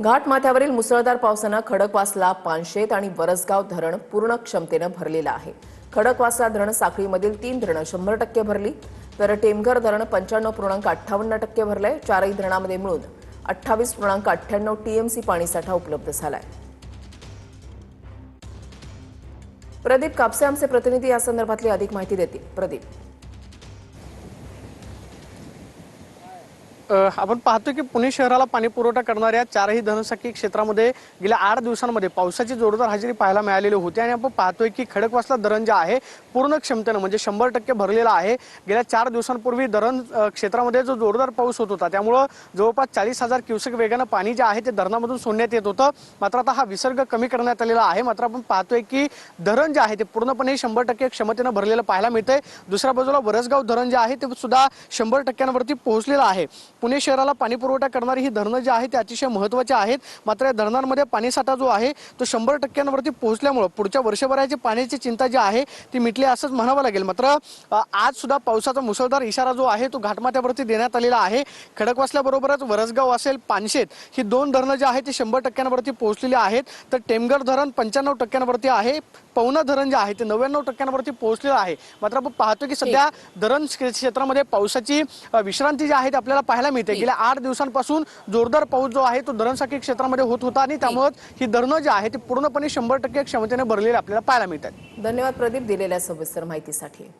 घाटमाथ्यावरील मुसळधार पावसानं खडकवासला, पानशेत आणि वरसगाव धरण पूर्ण क्षमतेनं भरलेलं आहे। खडकवासला धरण साखळीमधील 3 धरणं 100% भरली, तर टेमघर धरण 95.58% भरलंय। चारही धरणांमध्ये मिळून 28.98 टीएमसी पाणीसाठा उपलब्ध झालाय। प्रदीप कापसे आमचे प्रतिनिधी या संदर्भातली अधिक माहिती देतील। प्रदीप, आपण पाहतो की पुणे शहराला पाणी पुरवठा करणाऱ्या चारही धनसाखळी क्षेत्रामध्ये गेल्या 8 दिवसांमध्ये पावसाची जोरदार हजेरी पाहायला मिळालेली होती आणि आपण पाहतोय की खडकवासला धरण जे आहे पूर्ण क्षमतेनं म्हणजे 100% भरलेलं आहे। गेल्या 4 दिवसांपूर्वी धरण क्षेत्रामध्ये जो जोरदार पाऊस होत होता त्यामुळे जवळपास 40,000 क्युसेक वेगानं पाणी जे आहे ते धरणामधून सोडण्यात येत होतं। मात्र आता हा विसर्ग कमी करण्यात आलेला आहे। मात्र आपण पाहतोय की धरण जे आहे ते पूर्णपणे 100% क्षमतेनं भरलेलं पाहायला मिळतंय। दुसऱ्या बाजूला वरसगाव धरण जे आहे ते सुद्धा 100%वरती पोहोचलेलं आहे। पुणे शहराला पाणी पुरवठा करणारी ही धरणं जी आहेत ते अतिशय महत्त्वाची आहेत। मात्र या धरणांमध्ये पाणीसाठा जो आहे तो 100%वरती पोहोचल्यामुळे पुढच्या वर्षभराची पाण्याची चिंता जी आहे ती मिटली असंच म्हणावं लागेल। मात्र आज सुद्धा पावसाचा मुसळधार इशारा जो आहे तो घाटमाथ्यावरती देण्यात आलेला आहे। खडकवासल्याबरोबरच वरसगाव असेल, पानशेत ही 2 धरणं जी आहेत ती 100%वरती पोहोचलेली आहेत। तर टेमघर धरण 95%वरती आहे। पवना धरण जे आहे ते 99%वरती पोहोचलेलं आहे। मात्र आपण पाहतो की सध्या धरण क्षेत्रामध्ये पावसाची विश्रांती जी आहे ती आपल्याला पाहायला मिळते। गेल्या 8 दिवसांपासून जोरदार पाऊस जो आहे तो धरणसाखळी क्षेत्रामध्ये होत होता आणि त्यामुळे ही धरणं जी आहे ती पूर्णपणे 100% क्षमतेने भरलेली आपल्याला पाहायला मिळतात। धन्यवाद प्रदीप दिलेल्या सविस्तर माहितीसाठी।